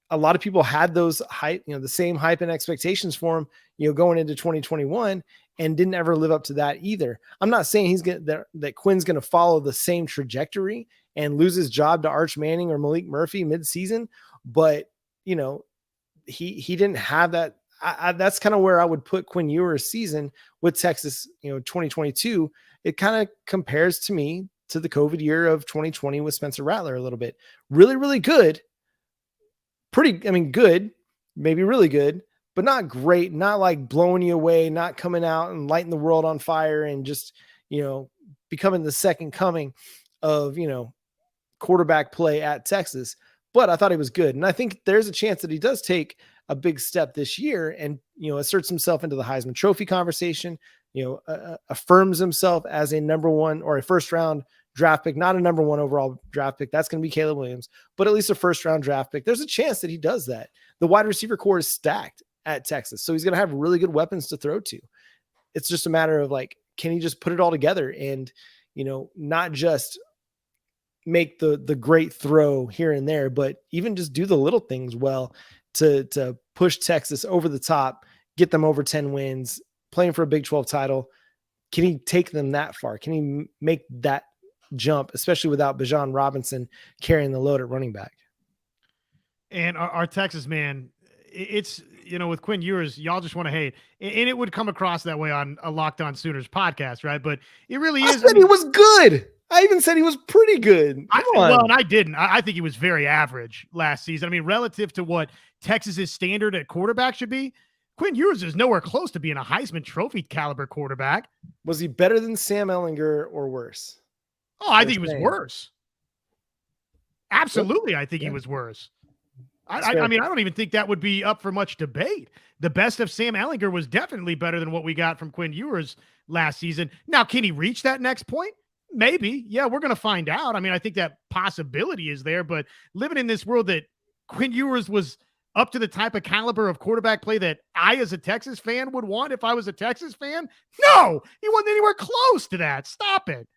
A lot of people had those hype, the same hype and expectations for him, going into 2021, and didn't ever live up to that either. I'm not saying that Quinn's going to follow the same trajectory and lose his job to Arch Manning or Malik Murphy mid-season, but he didn't have that. That's kind of where I would put Quinn Ewers' season with Texas, 2022. It kind of compares to me to the COVID year of 2020 with Spencer Rattler a little bit. Really, really good. Good, maybe really good, but not great, not like blowing you away, not coming out and lighting the world on fire and just, becoming the second coming of, quarterback play at Texas. But I thought he was good. And I think there's a chance that he does take a big step this year and, asserts himself into the Heisman Trophy conversation, affirms himself as a number one or a first round draft pick, not a number one overall draft pick. That's going to be Caleb Williams, but at least a first round draft pick. There's a chance that he does that. The wide receiver core is stacked at Texas, so he's going to have really good weapons to throw to. It's just a matter of like, can he just put it all together and, not just make the great throw here and there, but even just do the little things well to push Texas over the top, get them over 10 wins, playing for a Big 12 title. Can he take them that far? Can he make that jump, especially without Bijan Robinson carrying the load at running back? And our Texas man, it's, with Quinn Ewers, y'all just want to hate, and it would come across that way on a Locked On Sooners podcast, right? But it really is. I said he was good. I even said he was pretty good. Well, and I didn't. I think he was very average last season. I mean, relative to what Texas's standard at quarterback should be, Quinn Ewers is nowhere close to being a Heisman Trophy caliber quarterback. Was he better than Sam Ehlinger or worse? Oh, I think he was worse. Absolutely, I think he was worse. I mean, I don't even think that would be up for much debate. The best of Sam Ehlinger was definitely better than what we got from Quinn Ewers last season. Now, can he reach that next point? Maybe. Yeah, we're going to find out. I mean, I think that possibility is there, but living in this world that Quinn Ewers was up to the type of caliber of quarterback play that I, as a Texas fan, would want if I was a Texas fan? No, he wasn't anywhere close to that. Stop it.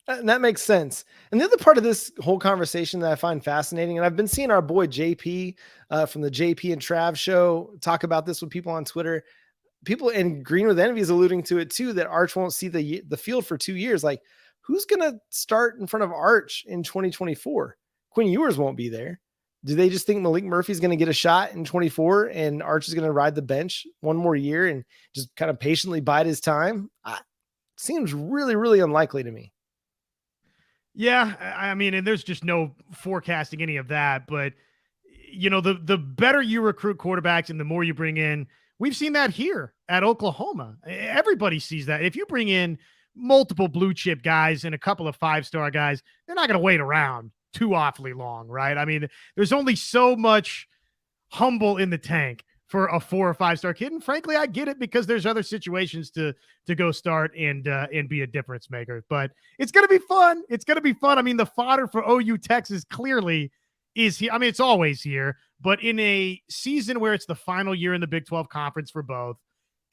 And that makes sense. And the other part of this whole conversation that I find fascinating, and I've been seeing our boy JP from the JP and Trav show talk about this with people on Twitter. People, and Green with Envy is alluding to it too, that Arch won't see the field for 2 years. Like, who's going to start in front of Arch in 2024? Quinn Ewers won't be there. Do they just think Malik Murphy's going to get a shot in 24 and Arch is going to ride the bench one more year and just kind of patiently bide his time? Seems really, really unlikely to me. Yeah, I mean, and there's just no forecasting any of that. But, the better you recruit quarterbacks and the more you bring in, we've seen that here at Oklahoma. Everybody sees that. If you bring in multiple blue chip guys and a couple of 5-star guys, they're not going to wait around too awfully long, right? I mean, there's only so much humble in the tank for a 4 or 5-star kid. And frankly, I get it because there's other situations to go start and be a difference maker, but it's going to be fun. It's going to be fun. I mean, the fodder for OU Texas clearly is here. I mean, it's always here, but in a season where it's the final year in the Big 12 conference for both.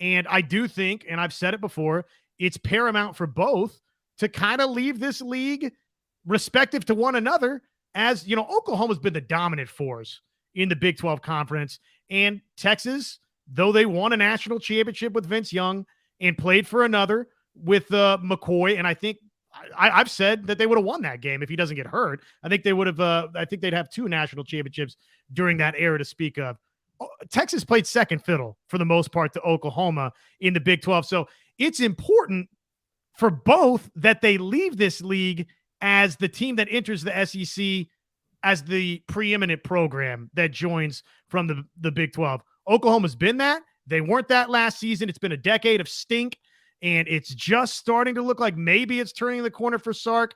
And I do think, and I've said it before, it's paramount for both to kind of leave this league respective to one another. As Oklahoma's been the dominant force in the Big 12 conference. And Texas, though they won a national championship with Vince Young and played for another with McCoy, and I think I've said that they would have won that game if he doesn't get hurt. I think they would have. I think they'd have 2 national championships during that era to speak of. Texas played second fiddle for the most part to Oklahoma in the Big 12, so it's important for both that they leave this league as the team that enters the SEC as the preeminent program that joins from the Big 12. Oklahoma's been that. They weren't that last season. It's been a decade of stink, and it's just starting to look like maybe it's turning the corner for Sark,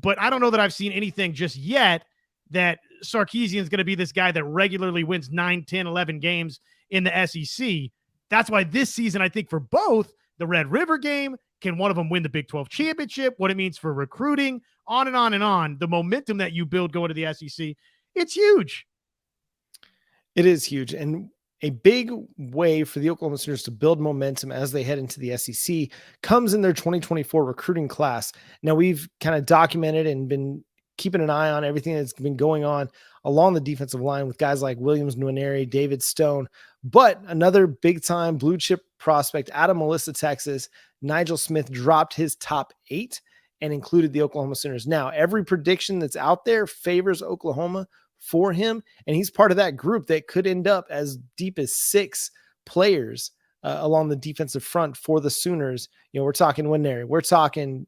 but I don't know that I've seen anything just yet that Sarkisian's going to be this guy that regularly wins 9, 10, 11 games in the SEC. That's why this season, I think for both, the Red River game, can one of them win the Big 12 championship, what it means for recruiting, on and on and on. The momentum that you build going to the SEC, it's huge. It is huge. And a big way for the Oklahoma Sooners to build momentum as they head into the SEC comes in their 2024 recruiting class. Now, we've kind of documented and been keeping an eye on everything that's been going on along the defensive line with guys like Williams Nwaneri, David Stone, but another big time blue chip prospect out of Melissa, Texas, Nigel Smith, dropped his top 8 and included the Oklahoma Sooners. Now, every prediction that's out there favors Oklahoma for him, and he's part of that group that could end up as deep as 6 players along the defensive front for the Sooners. We're talking Nwaneri, we're talking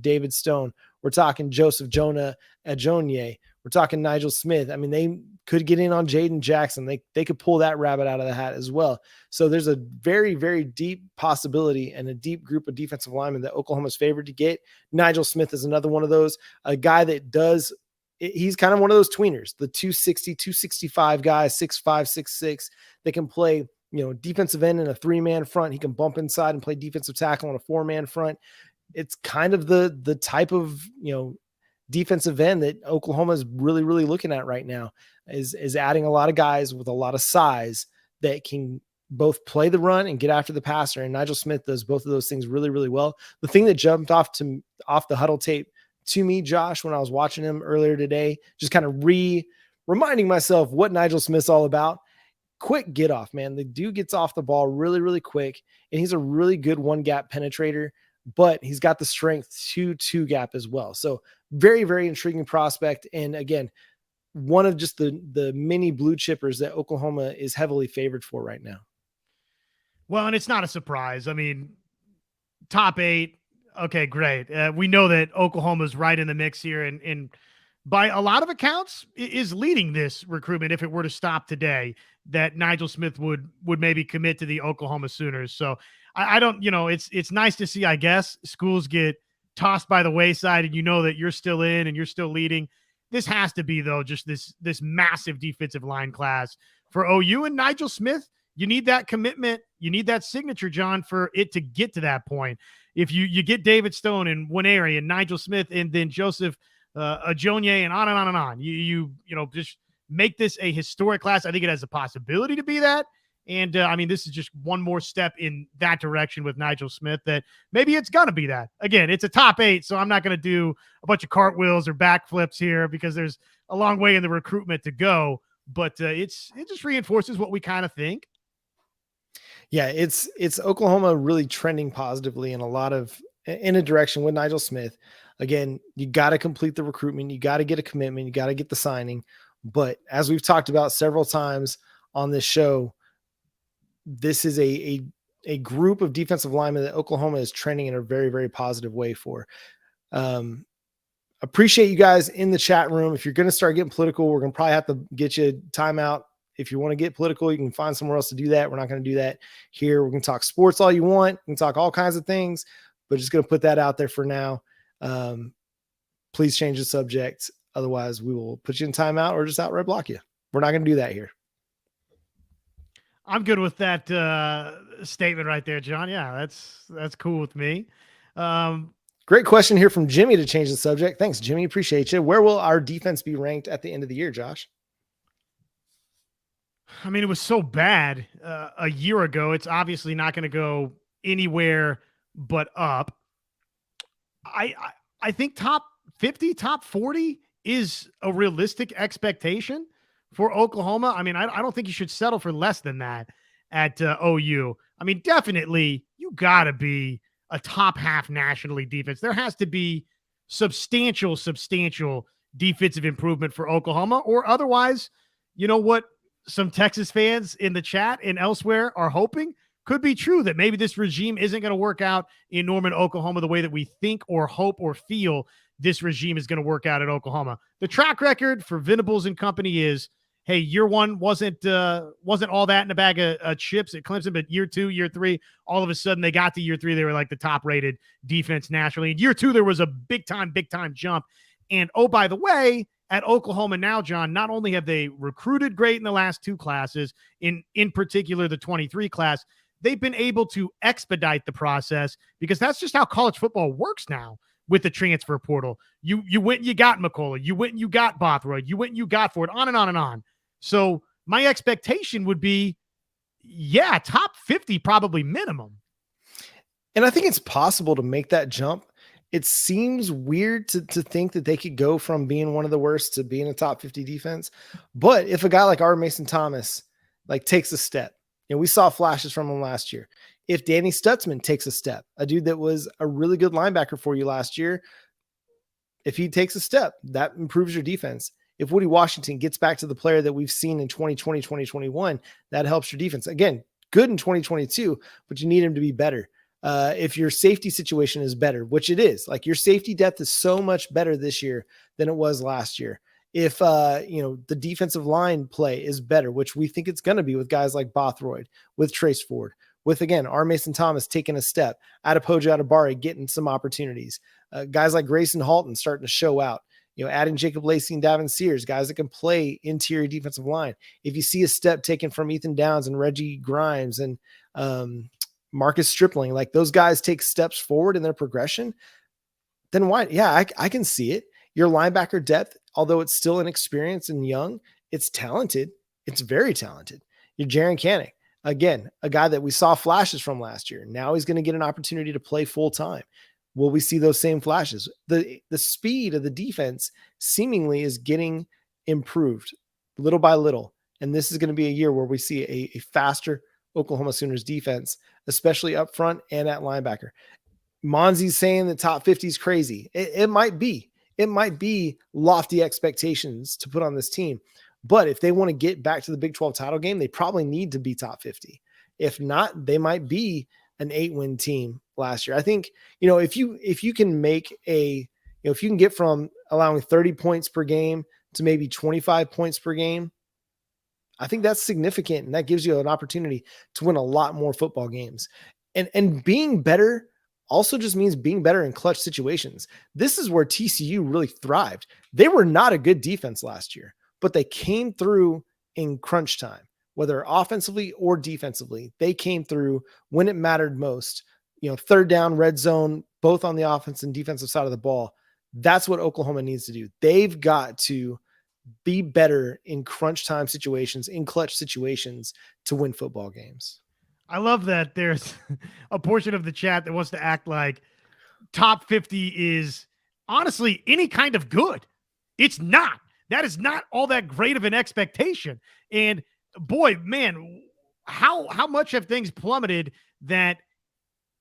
David Stone, we're talking Joseph Jonah Ajonye, we're talking Nigel Smith. I mean, they could get in on Jaden Jackson. They could pull that rabbit out of the hat as well. So there's a very, very deep possibility and a deep group of defensive linemen that Oklahoma's favored to get. Nigel Smith is another one of those, a guy that he's kind of one of those tweeners, the 260, 265 guys, 6'5", 6'6", that can play, defensive end in a 3-man front. He can bump inside and play defensive tackle on a 4-man front. It's kind of the type of, defensive end that Oklahoma is really, really looking at right now, is adding a lot of guys with a lot of size that can both play the run and get after the passer. And Nigel Smith does both of those things really, really well. The thing that jumped off the huddle tape to me, Josh, when I was watching him earlier today, just kind of reminding myself what Nigel Smith's all about. Quick get off, man. The dude gets off the ball really, really quick, and he's a really good 1-gap penetrator, but he's got the strength to 2-gap as well. So very, very intriguing prospect. And again, one of just the many blue chippers that Oklahoma is heavily favored for right now. Well, and it's not a surprise. I mean, top 8. Okay, great. We know that Oklahoma's right in the mix here, and by a lot of accounts is leading this recruitment. If it were to stop today, that Nigel Smith would maybe commit to the Oklahoma Sooners. So I don't, it's nice to see, I guess, schools get tossed by the wayside and that you're still in and you're still leading. This has to be, though, just this massive defensive line class for OU. And Nigel Smith, you need that commitment. You need that signature, John, for it to get to that point. If you get David Stone in one area and Nigel Smith and then Joseph Ajonye and on and on and on, you just make this a historic class. I think it has the possibility to be that. And this is just one more step in that direction with Nigel Smith, that maybe it's going to be that. Again, it's a top 8, so I'm not going to do a bunch of cartwheels or backflips here because there's a long way in the recruitment to go. But it just reinforces what we kind of think. Yeah, it's Oklahoma really trending positively in a direction with Nigel Smith. Again, you got to complete the recruitment. You got to get a commitment. You got to get the signing. But as we've talked about several times on this show, this is a group of defensive linemen that Oklahoma is trending in a very, very positive way for. Appreciate you guys in the chat room. If you're going to start getting political, we're going to probably have to get you a timeout. If you want to get political, you can find somewhere else to do that. We're not going to do that here. We're going to talk sports all you want. We can talk all kinds of things, but just going to put that out there for now. Please change the subject. Otherwise, we will put you in timeout or just outright block you. We're not going to do that here. I'm good with that statement right there, John. Yeah, that's cool with me. Great question here from Jimmy to change the subject. Thanks, Jimmy. Appreciate you. Where will our defense be ranked at the end of the year, Josh? It was so bad a year ago. It's obviously not going to go anywhere but up. I think top 50, top 40 is a realistic expectation for Oklahoma. I don't think you should settle for less than that at OU. Definitely you got to be a top half nationally defense. There has to be substantial defensive improvement for Oklahoma, or otherwise, you know what some Texas fans in the chat and elsewhere are hoping could be true, that maybe this regime isn't going to work out in Norman, Oklahoma, the way that we think or hope or feel this regime is going to work out at Oklahoma. The track record for Venables and company is, hey, year 1 wasn't all that in a bag of chips at Clemson, but year 2, year 3, all of a sudden they got to year 3, they were like the top rated defense nationally. In year 2, there was a big time jump. And oh, by the way, at Oklahoma now, John, not only have they recruited great in the last 2 classes, in particular the 23 class, they've been able to expedite the process, because that's just how college football works now with the transfer portal. You went and you got McCullough, you went and you got Bothroyd, you went and you got Ford, on and on and on. So my expectation would be, yeah, top 50 probably minimum. And I think it's possible to make that jump. It seems weird to think that they could go from being one of the worst to being a top 50 defense. But if a guy like R. Mason Thomas takes a step, we saw flashes from him last year. If Danny Stutzman takes a step, a dude that was a really good linebacker for you last year, if he takes a step, that improves your defense. If Woody Washington gets back to the player that we've seen in 2020, 2021, that helps your defense. Again, good in 2022, but you need him to be better. If your safety situation is better, which it is, your safety depth is so much better this year than it was last year. If, the defensive line play is better, which we think it's going to be with guys like Bothroyd, with Trace Ford, with, again, R. Mason Thomas taking a step, Adepoju Adebawore getting some opportunities, guys like Grayson Halton starting to show out. adding Jacob Lacey and Davin Sears, guys that can play interior defensive line. If you see a step taken from Ethan Downs and Reggie Grimes and Marcus Stripling, like those guys take steps forward in their progression, then why? Yeah, I can see it. Your linebacker depth, although it's still inexperienced and young, it's talented. It's very talented. Your Jaron Kanek, again, a guy that we saw flashes from last year. Now he's going to get an opportunity to play full time. Will we see those same flashes? The speed of the defense seemingly is getting improved little by little. And this is going to be a year where we see a faster Oklahoma Sooners defense, especially up front and at linebacker. Monzi's saying the top 50 is crazy. It might be. It might be lofty expectations to put on this team. But if they want to get back to the Big 12 title game, they probably need to be top 50. If not, they might be an 8-win team last year. I think, if you can make if you can get from allowing 30 points per game to maybe 25 points per game, I think that's significant. And that gives you an opportunity to win a lot more football games. And being better also just means being better in clutch situations. This is where TCU really thrived. They were not a good defense last year, but they came through in crunch time, whether offensively or defensively. They came through when it mattered most. Third down, red zone, both on the offense and defensive side of the ball. That's what Oklahoma needs to do. They've got to be better in crunch time situations, in clutch situations to win football games. I love that there's a portion of the chat that wants to act like top 50 is honestly any kind of good. It's not. That is not all that great of an expectation. And boy, man, how much have things plummeted that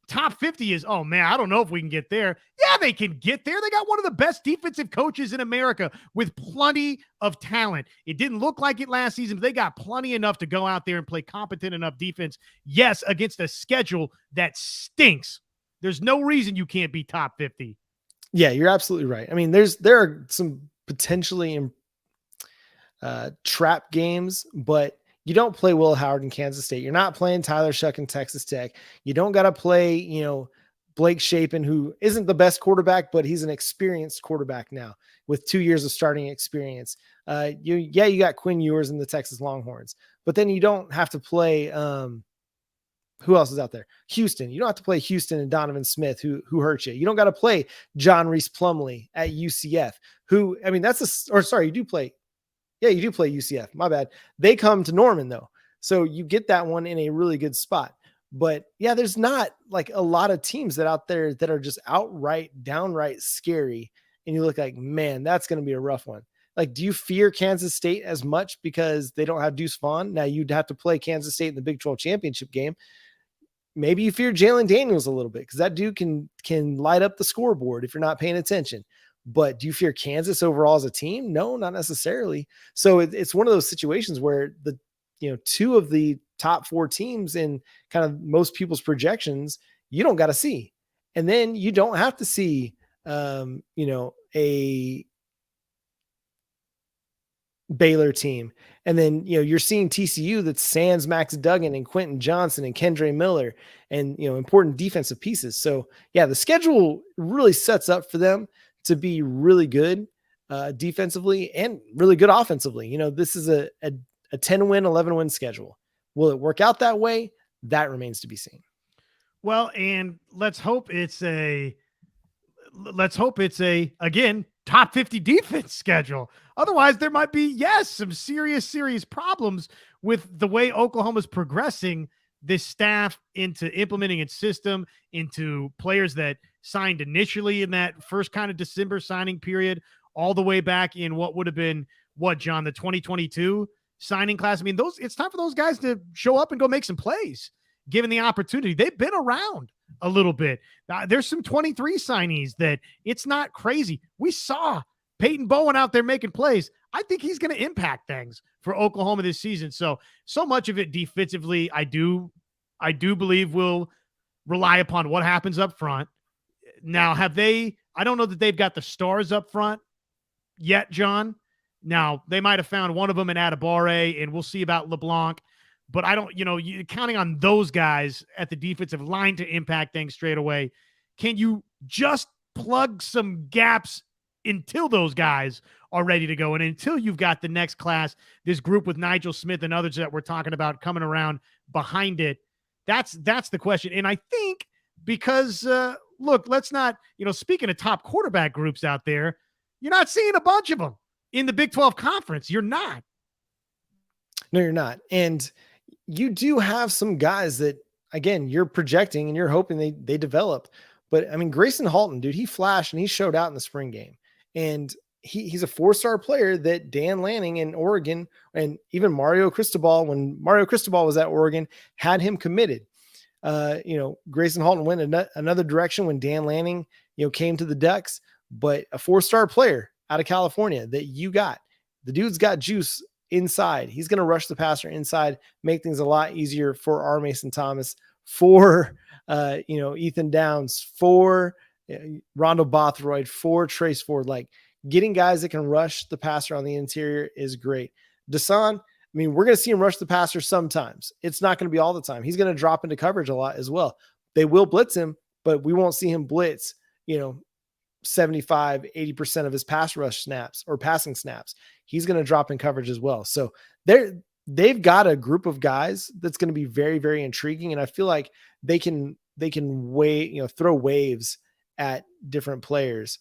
top 50 is, oh man, I don't know if we can get there. Yeah, they can get there. They got one of the best defensive coaches in America with plenty of talent. It didn't look like it last season, but they got plenty enough to go out there and play competent enough defense. Yes, against a schedule that stinks. There's no reason you can't be top 50. Yeah, you're absolutely right. I mean, there are some potentially trap games, but you don't play Will Howard in Kansas State. You're not playing Tyler Shuck in Texas Tech. You don't got to play, Blake Shapen, who isn't the best quarterback, but he's an experienced quarterback now with 2 years of starting experience. You got Quinn Ewers in the Texas Longhorns, but then you don't have to play. Who else is out there? Houston. You don't have to play Houston and Donovan Smith, who hurt you. You don't got to play John Reese Plumlee at UCF, you do play. Yeah, you do play UCF. My bad. They come to Norman though. So you get that one in a really good spot. But yeah, there's not like a lot of teams that out there that are just downright scary. And you look like, man, that's going to be a rough one. Like, do you fear Kansas State as much because they don't have Deuce Vaughn? Now you'd have to play Kansas State in the Big 12 championship game. Maybe you fear Jalen Daniels a little bit because that dude can light up the scoreboard if you're not paying attention. But do you fear Kansas overall as a team? No, not necessarily. So it's one of those situations where two of the top 4 teams in kind of most people's projections, you don't got to see. And then you don't have to see, a Baylor team. And then, you're seeing TCU that's sans Max Duggan and Quentin Johnson and Kendre Miller and, important defensive pieces. So yeah, the schedule really sets up for them to be really good defensively and really good offensively. This is a 10-win, 11-win schedule. Will it work out that way? That remains to be seen. Well, and let's hope it's again, top 50 defense schedule. Otherwise, there might be, some serious problems with the way Oklahoma's progressing this staff into implementing its system, into players that signed initially in that first kind of December signing period, all the way back in what would have been, John, the 2022 signing class. I mean, it's time for those guys to show up and go make some plays, given the opportunity. They've been around a little bit. There's some 23 signees that it's not crazy. We saw Peyton Bowen out there making plays. I think he's going to impact things for Oklahoma this season. So much of it defensively, I do believe will rely upon what happens up front. Now, I don't know that they've got the stars up front yet, John. Now, they might have found one of them in Adibare, and we'll see about LeBlanc. But I don't, you're counting on those guys at the defensive line to impact things straight away. Can you just plug some gaps until those guys are ready to go. And until you've got the next class, this group with Nigel Smith and others that we're talking about coming around behind it, that's the question. And I think because, look, let's not, speaking of top quarterback groups out there, you're not seeing a bunch of them in the Big 12 conference. You're not. No, you're not. And you do have some guys that, again, you're projecting and you're hoping they develop. But I mean, Grayson Halton, dude, he flashed and he showed out in the spring game. And he's a 4-star player that Dan Lanning in Oregon, and even Mario Cristobal, when Mario Cristobal was at Oregon, had him committed. Grayson Halton went another direction when Dan Lanning, came to the Ducks, but a 4-star player out of California that you got. The dude's got juice inside. He's going to rush the passer inside, make things a lot easier for R. Mason Thomas, for Ethan Downs, for Rondo Bothroyd, for Trace Ford. Like, getting guys that can rush the passer on the interior is great. Dasan, I mean, we're going to see him rush the passer sometimes. It's not going to be all the time. He's going to drop into coverage a lot as well. They will blitz him, but we won't see him blitz, 75, 80% of his pass rush snaps or passing snaps. He's going to drop in coverage as well. So they've got a group of guys that's going to be very, very intriguing. And I feel like they can throw waves at different players.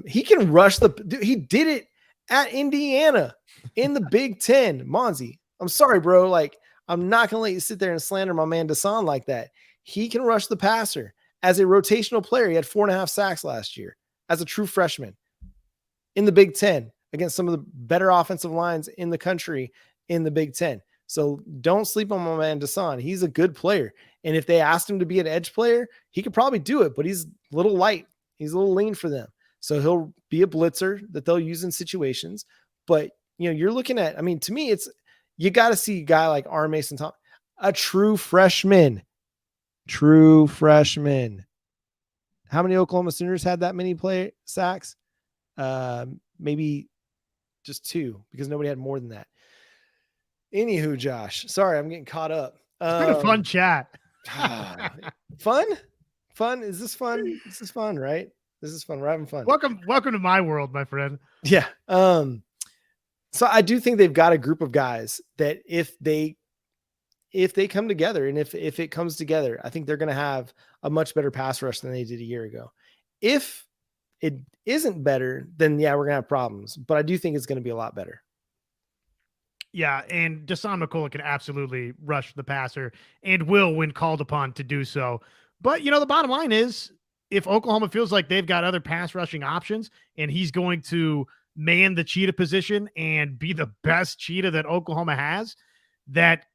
He can rush he did it at Indiana in the Big Ten. Monzi, I'm sorry, bro. Like, I'm not going to let you sit there and slander my man Dasan like that. He can rush the passer. As a rotational player, he had 4.5 sacks last year as a true freshman in the Big Ten against some of the better offensive lines in the country in the Big Ten. So don't sleep on my man Dasan. He's a good player. And if they asked him to be an edge player, he could probably do it, but he's a little light. He's a little lean for them. So he'll be a blitzer that they'll use in situations. But, you're looking at, I mean, to me, you got to see a guy like R. Mason Thomas, a true freshman. How many Oklahoma Sooners had that many sacks? Maybe just 2, because nobody had more than that. Anywho, Josh, sorry, I'm getting caught up. It's been a fun chat. Fun? Is this fun? This is fun, right? This is fun. We're having fun. Welcome to my world, my friend. Yeah. So I do think they've got a group of guys that if they come together and if it comes together, I think they're going to have a much better pass rush than they did a year ago. If it isn't better, then yeah, we're going to have problems, but I do think it's going to be a lot better. Yeah, and Dasan McCullough can absolutely rush the passer and will when called upon to do so. But, the bottom line is, if Oklahoma feels like they've got other pass rushing options and he's going to man the cheetah position and be the best cheetah that Oklahoma has, that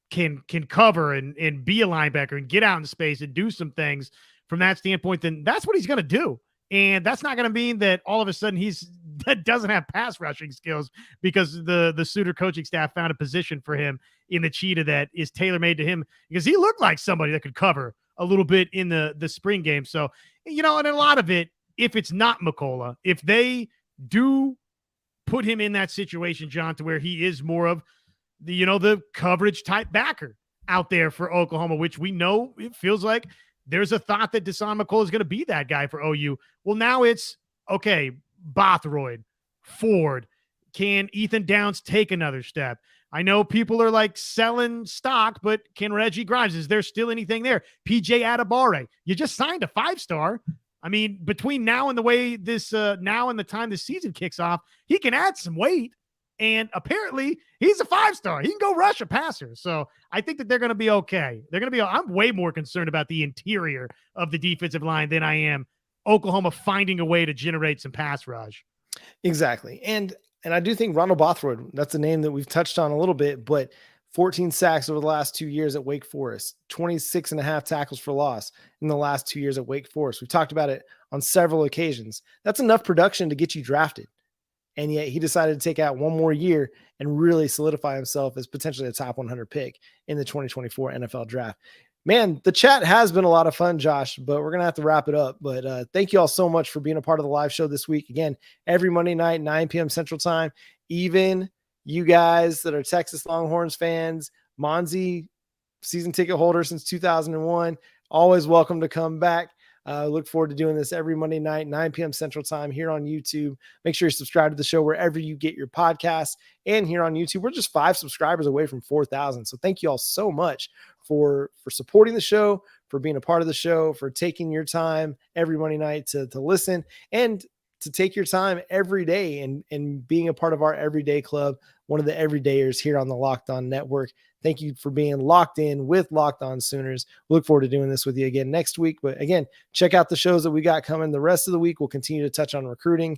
can cover and be a linebacker and get out in space and do some things from that standpoint, then that's what he's going to do. And that's not going to mean that all of a sudden that doesn't have pass rushing skills, because the Sooner coaching staff found a position for him in the cheetah that is tailor-made to him, because he looked like somebody that could cover a little bit in the spring game. So, and a lot of it, if it's not McCullough, if they do put him in that situation, John, to where he is more of the coverage type backer out there for Oklahoma, which we know it feels like there's a thought that Dasan McCullough is going to be that guy for OU. Well, now it's, okay, Bothroyd, Ford, can Ethan Downs take another step? I know people are like selling stock, but can Reggie Grimes, is there still anything there? PJ Adebawore, you just signed a 5-star. I mean, between now and the way this, now and the time this season kicks off, he can add some weight. And apparently he's a 5-star. He can go rush a passer. So I think that they're going to be okay. I'm way more concerned about the interior of the defensive line than I am Oklahoma finding a way to generate some pass rush. Exactly. And I do think Ronald Bothroyd, that's a name that we've touched on a little bit, but 14 sacks over the last 2 years at Wake Forest, 26.5 tackles for loss in the last 2 years at Wake Forest. We've talked about it on several occasions. That's enough production to get you drafted. And yet he decided to take out one more year and really solidify himself as potentially a top 100 pick in the 2024 NFL draft. Man, the chat has been a lot of fun, Josh, but we're going to have to wrap it up. But thank you all so much for being a part of the live show this week. Again, every Monday night, 9 p.m. Central Time. Even you guys that are Texas Longhorns fans, Monzi, season ticket holder since 2001, always welcome to come back. Look forward to doing this every Monday night, 9 p.m. Central Time here on YouTube. Make sure you subscribe to the show wherever you get your podcasts, and here on YouTube. We're just 5 subscribers away from 4,000. So thank you all so much for supporting the show, for being a part of the show, for taking your time every Monday night to listen, and to take your time every day and being a part of our everyday club, one of the everydayers here on the Locked On Network. Thank you for being locked in with Locked On Sooners. We look forward to doing this with you again next week. But again, check out the shows that we got coming. The rest of the week, we'll continue to touch on recruiting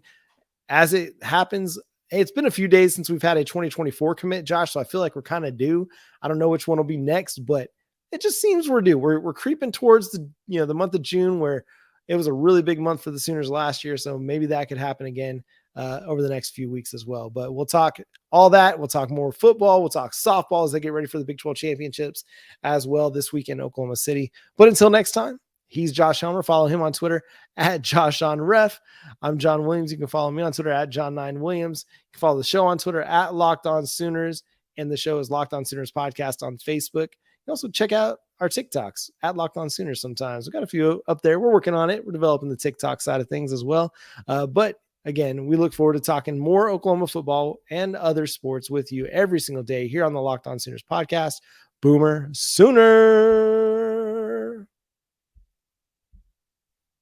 as it happens. Hey, it's been a few days since we've had a 2024 commit, Josh, so I feel like we're kind of due. I don't know which one will be next, but it just seems we're due. We're creeping towards the month of June, where it was a really big month for the Sooners last year. So maybe that could happen again over the next few weeks as well. But we'll talk all that. We'll talk more football. We'll talk softball as they get ready for the Big 12 championships as well this week in Oklahoma City. But until next time, he's Josh Helmer. Follow him on Twitter at JoshOnRef. I'm John Williams. You can follow me on Twitter at John9Williams. You can follow the show on Twitter at Locked On Sooners. And the show is Locked On Sooners Podcast on Facebook. You can also check out our TikToks at Locked On Sooners sometimes. We've got a few up there. We're working on it. We're developing the TikTok side of things as well. But again, we look forward to talking more Oklahoma football and other sports with you every single day here on the Locked On Sooners podcast. Boomer Sooner.